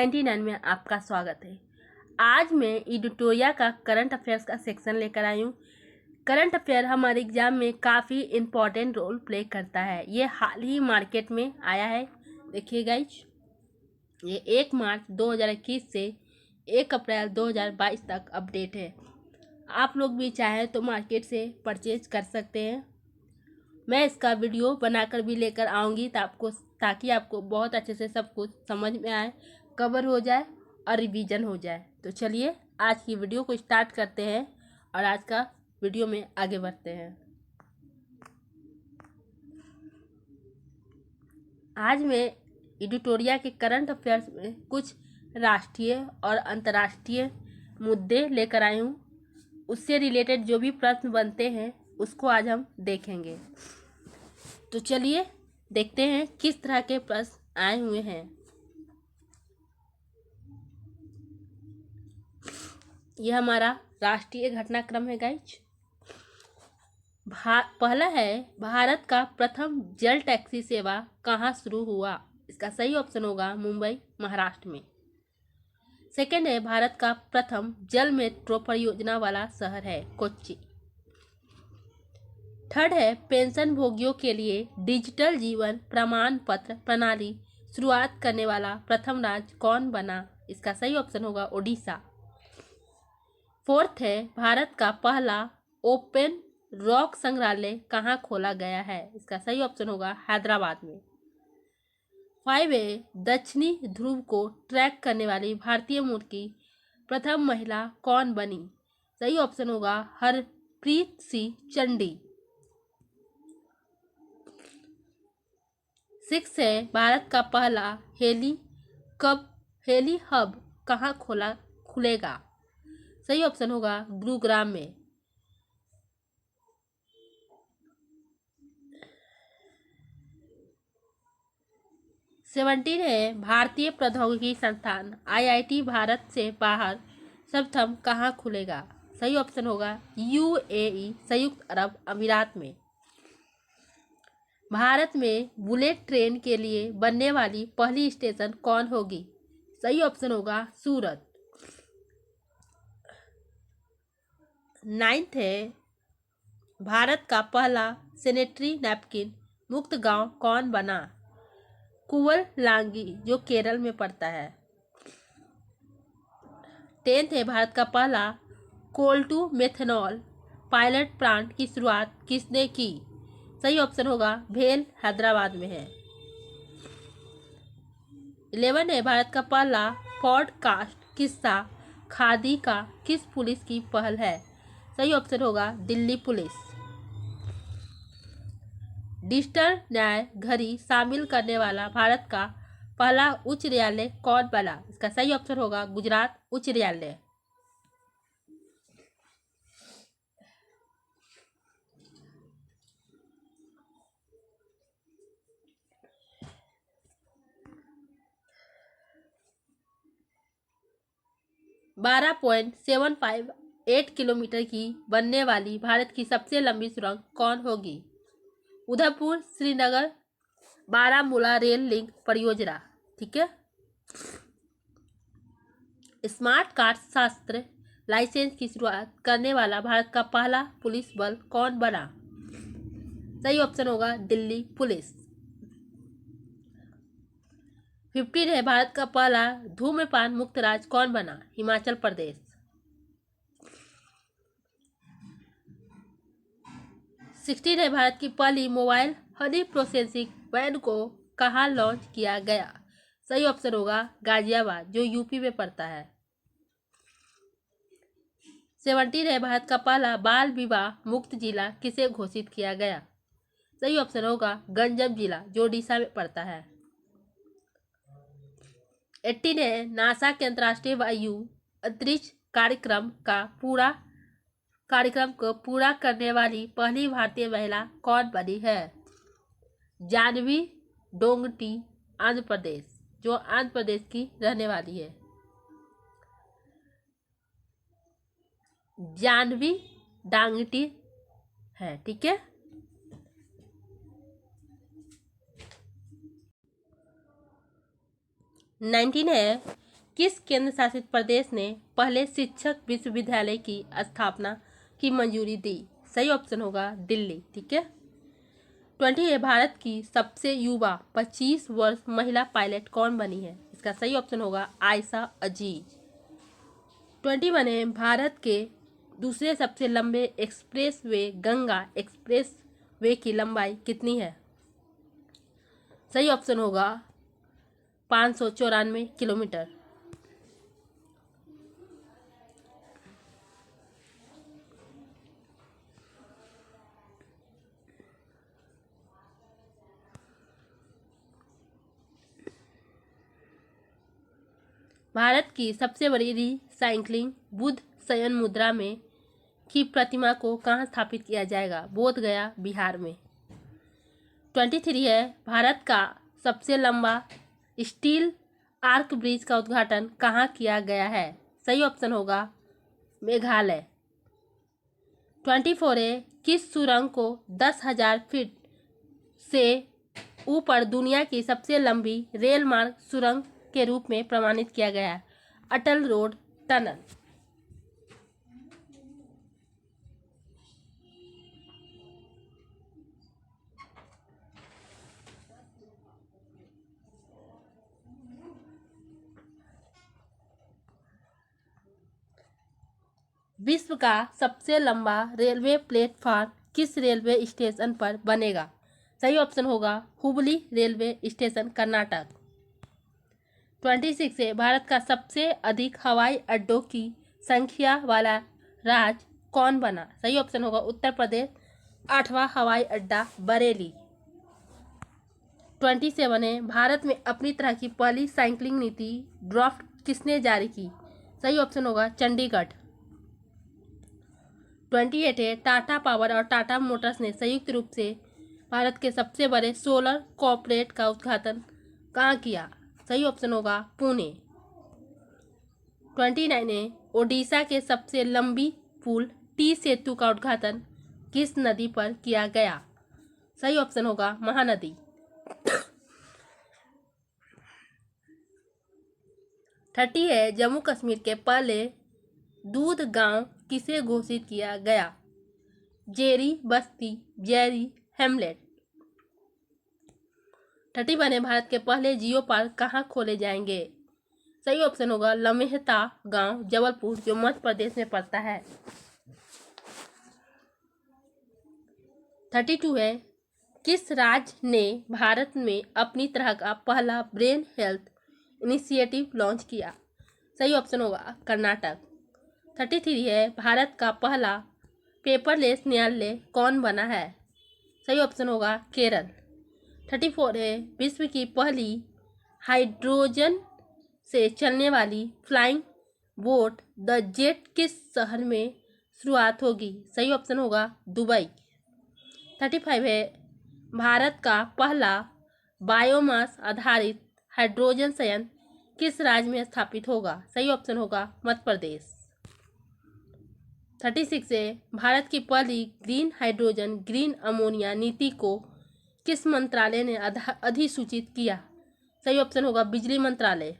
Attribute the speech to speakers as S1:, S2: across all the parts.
S1: 99 में आपका स्वागत है। आज मैं एडिटोरिया का करंट अफेयर्स का सेक्शन लेकर आई हूँ। करंट अफेयर हमारे एग्जाम में काफ़ी इम्पोर्टेंट रोल प्ले करता है। ये हाल ही मार्केट में आया है। देखिए गाइज, ये 1 मार्च 2021 से 1 अप्रैल 2022 तक अपडेट है। आप लोग भी चाहें तो मार्केट से परचेज कर सकते हैं। मैं इसका वीडियो बनाकर भी लेकर आऊँगी ताकि आपको बहुत अच्छे से सब कुछ समझ में आए, कवर हो जाए और रिवीजन हो जाए। तो चलिए आज की वीडियो को स्टार्ट करते हैं और आज का वीडियो में आगे बढ़ते हैं। आज मैं एडिटोरिया के करंट अफेयर्स में कुछ राष्ट्रीय और अंतर्राष्ट्रीय मुद्दे लेकर आई हूँ। उससे रिलेटेड जो भी प्रश्न बनते हैं उसको आज हम देखेंगे। तो चलिए देखते हैं किस तरह के प्रश्न आए हुए हैं। यह हमारा राष्ट्रीय घटनाक्रम है गाइज। पहला है, भारत का प्रथम जल टैक्सी सेवा कहाँ शुरू हुआ? इसका सही ऑप्शन होगा मुंबई, महाराष्ट्र में। सेकंड है, भारत का प्रथम जल मेट्रो परियोजना वाला शहर है कोच्चि। थर्ड है, पेंशन भोगियों के लिए डिजिटल जीवन प्रमाण पत्र प्रणाली शुरुआत करने वाला प्रथम राज्य कौन बना? इसका सही ऑप्शन होगा ओडिशा। फोर्थ है, भारत का पहला ओपन रॉक संग्रहालय कहाँ खोला गया है? इसका सही ऑप्शन होगा हैदराबाद में। 5 है, दक्षिणी ध्रुव को ट्रैक करने वाली भारतीय मूल की प्रथम महिला कौन बनी? सही ऑप्शन होगा हरप्रीत सिंह चंडी। 6 है, भारत का पहला हेली हब कहाँ खुलेगा? सही ऑप्शन होगा गुरुग्राम में। 17 है, भारतीय प्रौद्योगिकी संस्थान IIT भारत से बाहर सर्वप्रथम कहाँ खुलेगा? सही ऑप्शन होगा UAE संयुक्त अरब अमीरात में। भारत में बुलेट ट्रेन के लिए बनने वाली पहली स्टेशन कौन होगी? सही ऑप्शन होगा सूरत। 9 है, भारत का पहला सैनिटरी नैपकिन मुक्त गांव कौन बना? कुवललांगी, जो केरल में पड़ता है। 10 है, भारत का पहला कोल टू मेथनॉल पायलट प्लांट की शुरुआत किसने की? सही ऑप्शन होगा भेल, हैदराबाद में है। 11 है, भारत का पहला पॉडकास्ट किस्सा खादी का किस पुलिस की पहल है? सही ऑप्शन होगा दिल्ली पुलिस। डिजिटल न्याय घड़ी शामिल करने वाला भारत का पहला उच्च न्यायालय कौन बना? इसका सही ऑप्शन होगा गुजरात उच्च न्यायालय। बारह 758 किलोमीटर की बनने वाली भारत की सबसे लंबी सुरंग कौन होगी? उदयपुर श्रीनगर बारामूला रेल लिंक परियोजना। ठीक है। स्मार्ट कार्ड शास्त्र लाइसेंस की शुरुआत करने वाला भारत का पहला पुलिस बल कौन बना? सही ऑप्शन होगा दिल्ली पुलिस। 15 है, भारत का पहला धूम्रपान मुक्त राज्य कौन बना? हिमाचल प्रदेश। 16 है, भारत की पहली मोबाइल हनी प्रोसेसिंग वैन को कहाँ लॉन्च किया गया? सही ऑप्शन होगा गाजियाबाद, जो यूपी में पड़ता है। 17 है, भारत का पहला बाल विवाह मुक्त जिला किसे घोषित किया गया? सही ऑप्शन होगा गंजम जिला, जो ओडिशा में पड़ता है। 18 है, नासा के अंतर्राष्ट्रीय वायु अंतरिक्ष कार्यक्रम को पूरा करने वाली पहली भारतीय महिला कौन बनी है? जानवी डोंगटी, आंध्र प्रदेश, जो आंध्र प्रदेश की रहने वाली है। जानवी डांगटी है। ठीक है। 19 है, किस केंद्र शासित प्रदेश ने पहले शिक्षक विश्वविद्यालय की स्थापना की मंजूरी दी? सही ऑप्शन होगा दिल्ली। ठीक है। 20 है, भारत की सबसे युवा 25 वर्ष महिला पायलट कौन बनी है? इसका सही ऑप्शन होगा आयशा अजीज। 21 है, भारत के दूसरे सबसे लंबे express way Ganga express way की लंबाई कितनी है? सही ऑप्शन होगा 594 किलोमीटर। भारत की सबसे बड़ी रिसाइक्लिंग बुद्ध शयन मुद्रा में की प्रतिमा को कहाँ स्थापित किया जाएगा? बोध गया, बिहार में। 23 है, भारत का सबसे लंबा स्टील आर्क ब्रिज का उद्घाटन कहाँ किया गया है? सही ऑप्शन होगा मेघालय। 24 है, किस सुरंग को 10,000 फीट से ऊपर दुनिया की सबसे लंबी रेल मार्ग सुरंग के रूप में प्रमाणित किया गया है? अटल रोड टनल। विश्व का सबसे लंबा रेलवे प्लेटफॉर्म किस रेलवे स्टेशन पर बनेगा? सही ऑप्शन होगा हुबली रेलवे स्टेशन, कर्नाटक। 26 है, भारत का सबसे अधिक हवाई अड्डों की संख्या वाला राज्य कौन बना? सही ऑप्शन होगा उत्तर प्रदेश, 8वां हवाई अड्डा बरेली। 27 है, भारत में अपनी तरह की पहली साइकिलिंग नीति ड्राफ्ट किसने जारी की? सही ऑप्शन होगा चंडीगढ़। 28 है, टाटा पावर और टाटा मोटर्स ने संयुक्त रूप से भारत के सबसे बड़े सोलर कॉर्पोरेट का उद्घाटन कहाँ किया? सही ऑप्शन होगा पुणे। 29 है, ओडिशा के सबसे लंबी पुल टी सेतु का उद्घाटन किस नदी पर किया गया? सही ऑप्शन होगा महानदी। 30 है, जम्मू कश्मीर के पहले दूध गांव किसे घोषित किया गया? जेरी बस्ती, जेरी हेमलेट। 31 है, भारत के पहले जियो पार्क कहाँ खोले जाएंगे? सही ऑप्शन होगा लमेहता गांव, जबलपुर, जो मध्य प्रदेश में पड़ता है। 32 है, किस राज्य ने भारत में अपनी तरह का पहला ब्रेन हेल्थ इनिशिएटिव लॉन्च किया? सही ऑप्शन होगा कर्नाटक। 33 है, भारत का पहला पेपरलेस न्यायालय कौन बना है? सही ऑप्शन होगा केरल। 34 है, विश्व की पहली हाइड्रोजन से चलने वाली फ्लाइंग बोट द जेट किस शहर में शुरुआत होगी? सही ऑप्शन होगा दुबई। 35 है, भारत का पहला बायोमास आधारित हाइड्रोजन संयंत्र किस राज्य में स्थापित होगा? सही ऑप्शन होगा मध्य प्रदेश। 36 है, भारत की पहली ग्रीन हाइड्रोजन ग्रीन अमोनिया नीति को किस मंत्रालय ने अधिसूचित किया? सही ऑप्शन होगा बिजली मंत्रालय।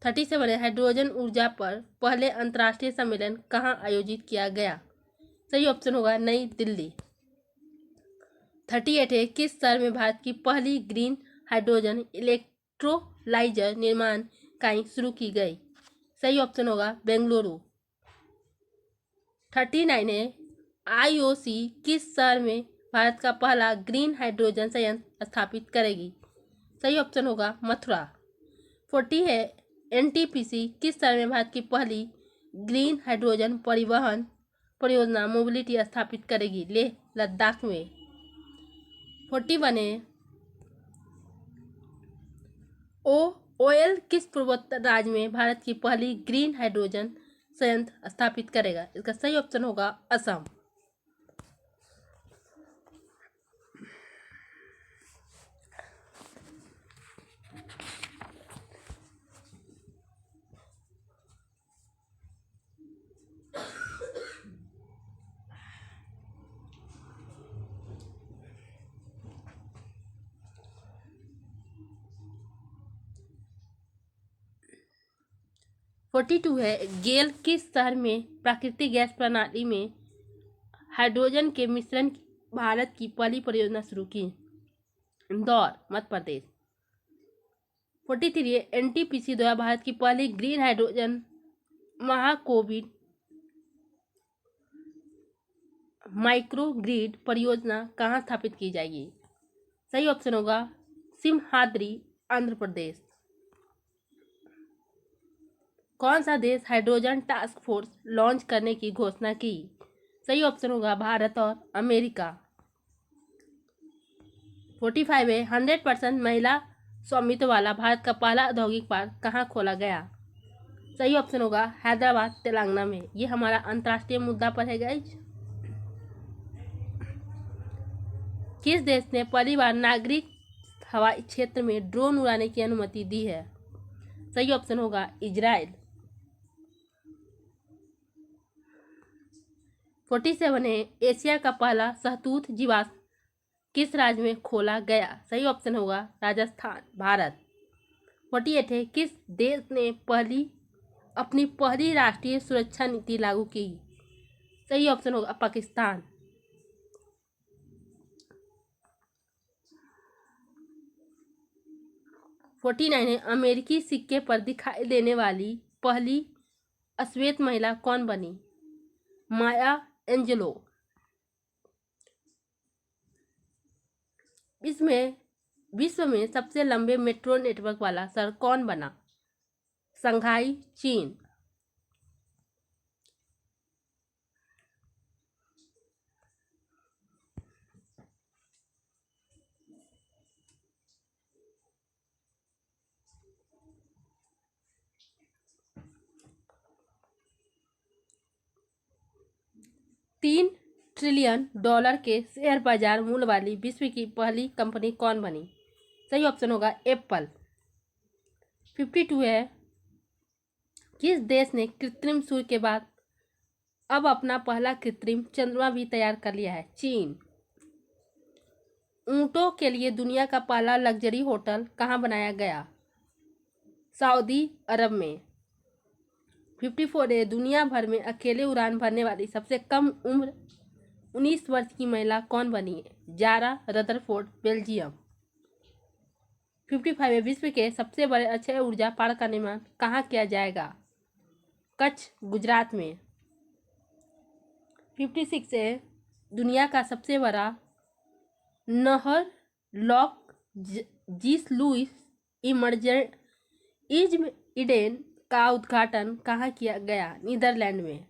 S1: 37 है, हाइड्रोजन ऊर्जा पर पहले अंतर्राष्ट्रीय सम्मेलन कहाँ आयोजित किया गया? सही ऑप्शन होगा नई दिल्ली। 38 है, किस शहर में भारत की पहली ग्रीन हाइड्रोजन इलेक्ट्रोलाइजर निर्माण इकाई शुरू की गई? सही ऑप्शन होगा बेंगलुरु। 39 है, IOC किस शहर में भारत का पहला ग्रीन हाइड्रोजन संयंत्र स्थापित करेगी? सही ऑप्शन होगा मथुरा। 40 है, NTPC किस शहर में भारत की पहली ग्रीन हाइड्रोजन परिवहन परियोजना मोबिलिटी स्थापित करेगी? लेह लद्दाख में। 41 है, OL किस पूर्वोत्तर राज्य में भारत की पहली ग्रीन हाइड्रोजन संयंत्र स्थापित करेगा? इसका सही ऑप्शन होगा असम। 42 है, गेल किस शहर में प्राकृतिक गैस प्रणाली में हाइड्रोजन के मिश्रण की भारत की पहली परियोजना शुरू की? इंदौर, मध्य प्रदेश। 43 है, एनटीपीसी द्वारा भारत की पहली ग्रीन हाइड्रोजन महाकोविड माइक्रोग्रिड परियोजना कहाँ स्थापित की जाएगी? सही ऑप्शन होगा सिमहाद्री, आंध्र प्रदेश। कौन सा देश हाइड्रोजन टास्क फोर्स लॉन्च करने की घोषणा की? सही ऑप्शन होगा भारत और अमेरिका। 45 है, 100% महिला स्वामित्व वाला भारत का पहला औद्योगिक पार्क कहाँ खोला गया? सही ऑप्शन होगा हैदराबाद, तेलंगाना में। ये हमारा अंतर्राष्ट्रीय मुद्दा पर है गाइज। किस देश ने पहली बार नागरिक हवाई क्षेत्र में ड्रोन उड़ाने की अनुमति दी है? सही ऑप्शन होगा इजराइल। 47 है, एशिया का पहला सहतूत जीवाश्म किस राज्य में खोला गया? सही ऑप्शन होगा राजस्थान, भारत। 48 है, किस देश ने अपनी पहली राष्ट्रीय सुरक्षा नीति लागू की? सही ऑप्शन होगा पाकिस्तान। 49 है, अमेरिकी सिक्के पर दिखाई देने वाली पहली अश्वेत महिला कौन बनी? माया एंजेलो। इसमें विश्व में सबसे लंबे मेट्रो नेटवर्क वाला शहर कौन बना? शंघाई, चीन। 3 ट्रिलियन डॉलर के शेयर बाजार मूल्य वाली विश्व की पहली कंपनी कौन बनी? सही ऑप्शन होगा एप्पल। 52 है, किस देश ने कृत्रिम सूर्य के बाद अब अपना पहला कृत्रिम चंद्रमा भी तैयार कर लिया है? चीन। ऊंटों के लिए दुनिया का पहला लग्जरी होटल कहाँ बनाया गया? सऊदी अरब में। 54 है, दुनिया भर में अकेले उड़ान भरने वाली सबसे कम उम्र 19 वर्ष की महिला कौन बनी है? Zara Rutherford, Belgium. 55 है, विश्व के सबसे बड़े अक्षय ऊर्जा पार्क का निर्माण कहाँ किया जाएगा? कच्छ, गुजरात में। 56 है, दुनिया का सबसे बड़ा नहर लॉक जीस लुइस इडेन का उद्घाटन कहाँ किया गया? नीदरलैंड में।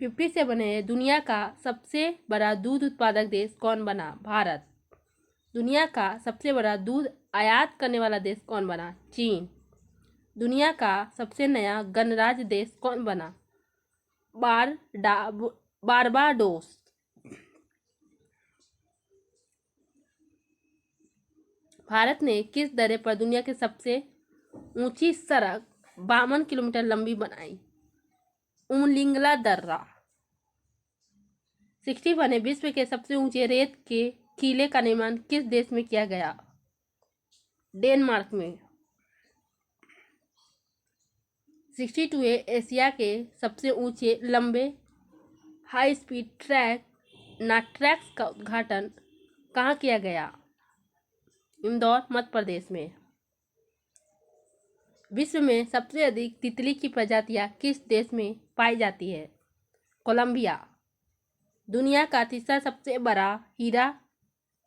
S1: 57 है, दुनिया का सबसे बड़ा दूध उत्पादक देश कौन बना? भारत। दुनिया का सबसे बड़ा दूध आयात करने वाला देश कौन बना? चीन। दुनिया का सबसे नया गणराज्य देश कौन बना? बारबाडोस। भारत ने किस दर्रे पर दुनिया की सबसे ऊंची सड़क 52 किलोमीटर लंबी बनाई? उमलिंगला दर्रा। 61 है, विश्व के सबसे ऊंचे रेत के किले का निर्माण किस देश में किया गया? डेनमार्क में। 62 है, एशिया के सबसे ऊंचे लंबे हाई स्पीड ट्रैक्स का उद्घाटन कहाँ किया गया? इंदौर, मध्य प्रदेश में। विश्व में सबसे अधिक तितली की प्रजातियां किस देश में पाई जाती है? कोलंबिया। दुनिया का तीसरा सबसे बड़ा हीरा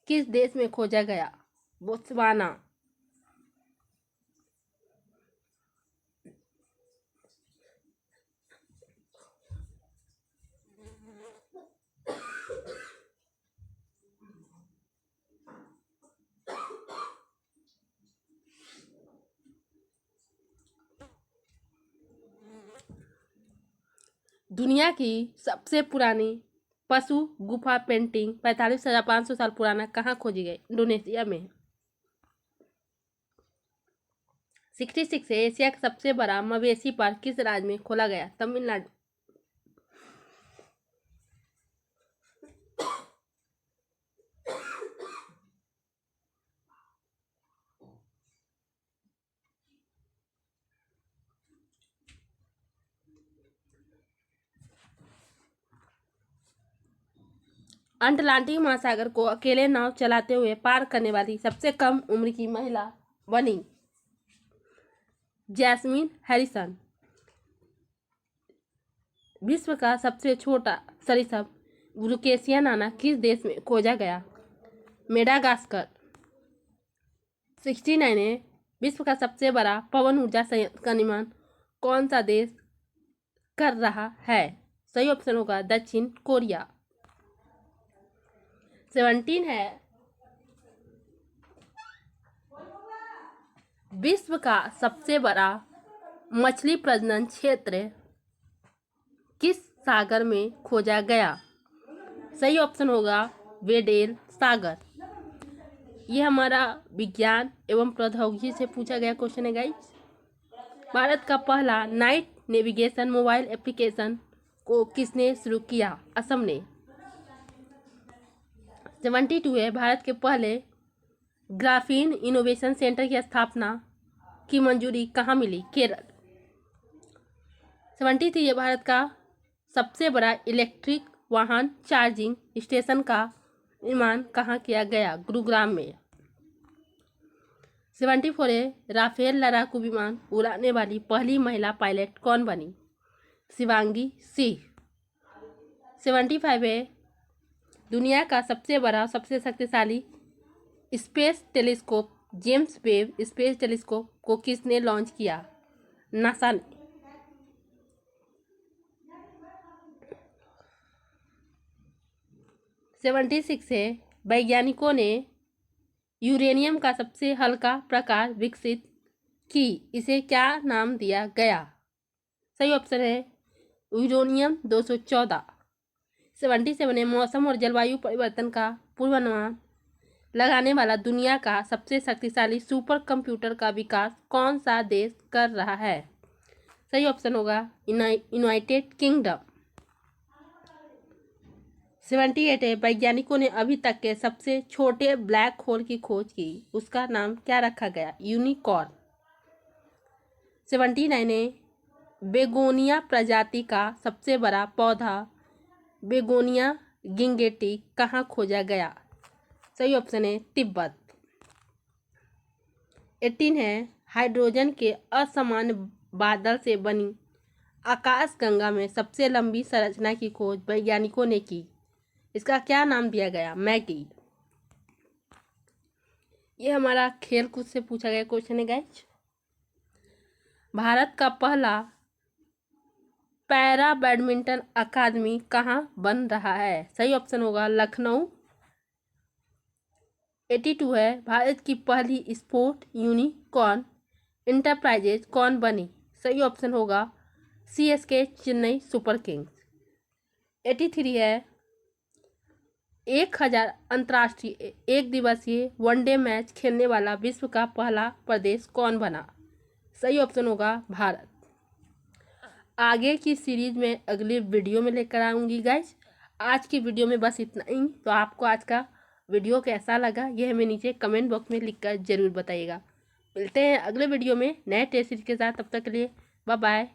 S1: किस देश में खोजा गया? बोत्सवाना। दुनिया की सबसे पुरानी पशु गुफा पेंटिंग 45,500 साल पुराना कहाँ खोजी गई? इंडोनेशिया में। 66 है, एशिया का सबसे बड़ा मवेशी पार्क किस राज्य में खोला गया? तमिलनाडु। अटलांटिक महासागर को अकेले नाव चलाते हुए पार करने वाली सबसे कम उम्र की महिला बनी जैस्मीन हैरिसन। विश्व का सबसे छोटा सरीसृप ब्रुकेशिया नाना किस देश में खोजा गया? मेडागास्कर। 69 है, विश्व का सबसे बड़ा पवन ऊर्जा संयंत्र का निर्माण कौन सा देश कर रहा है? सही ऑप्शन होगा दक्षिण कोरिया। 17 है, विश्व का सबसे बड़ा मछली प्रजनन क्षेत्र किस सागर में खोजा गया? सही ऑप्शन होगा वेडेल सागर। ये हमारा विज्ञान एवं प्रौद्योगिकी से पूछा गया क्वेश्चन है गाइस। भारत का पहला नाइट नेविगेशन मोबाइल एप्लीकेशन को किसने शुरू किया? असम ने। 72 है, भारत के पहले ग्राफीन इनोवेशन सेंटर की स्थापना की मंजूरी कहाँ मिली? केरल। 73 है, भारत का सबसे बड़ा इलेक्ट्रिक वाहन चार्जिंग स्टेशन का निर्माण कहाँ किया गया? गुरुग्राम में। 74 है, राफेल लड़ाकू विमान उड़ाने वाली पहली महिला पायलट कौन बनी? शिवांगी सिंह। 75 है, दुनिया का सबसे बड़ा सबसे शक्तिशाली space telescope James Webb space telescope को किसने लॉन्च किया? नासा ने। 76 है, वैज्ञानिकों ने यूरेनियम का सबसे हल्का प्रकार विकसित की, इसे क्या नाम दिया गया? सही ऑप्शन है यूरेनियम 214। 77 है, मौसम और जलवायु परिवर्तन का पूर्वानुमान लगाने वाला दुनिया का सबसे शक्तिशाली सुपर कंप्यूटर का विकास कौन सा देश कर रहा है? सही ऑप्शन होगा यूनाइटेड किंगडम। 78 है, वैज्ञानिकों ने अभी तक के सबसे छोटे ब्लैक होल की खोज की, उसका नाम क्या रखा गया? यूनिकॉर्न। 79 है, बेगोनिया प्रजाति का सबसे बड़ा पौधा बेगोनिया गिंगेटी कहाँ खोजा गया? सही ऑप्शन है तिब्बत। 18 है, हाइड्रोजन के असामान्य बादल से बनी आकाशगंगा में सबसे लंबी संरचना की खोज वैज्ञानिकों ने की, इसका क्या नाम दिया गया? मैगी। ये हमारा खेल कूद से पूछा गया क्वेश्चन है गाइस। भारत का पहला पैरा बैडमिंटन अकादमी कहाँ बन रहा है? सही ऑप्शन होगा लखनऊ। 82 है, भारत की पहली स्पोर्ट यूनिकॉर्न इंटरप्राइजेज कौन बनी? सही ऑप्शन होगा CSK चेन्नई सुपर किंग्स। 83 है, 1000 अंतर्राष्ट्रीय एक दिवसीय वनडे मैच खेलने वाला विश्व का पहला प्रदेश कौन बना? सही ऑप्शन होगा भारत। आगे की सीरीज में अगले वीडियो में लेकर आऊँगी गाइस। आज की वीडियो में बस इतना ही। तो आपको आज का वीडियो कैसा लगा यह हमें नीचे कमेंट बॉक्स में लिखकर ज़रूर बताइएगा। मिलते हैं अगले वीडियो में नए टेस्ट सीरीज के साथ। तब तक के लिए बाय बाय।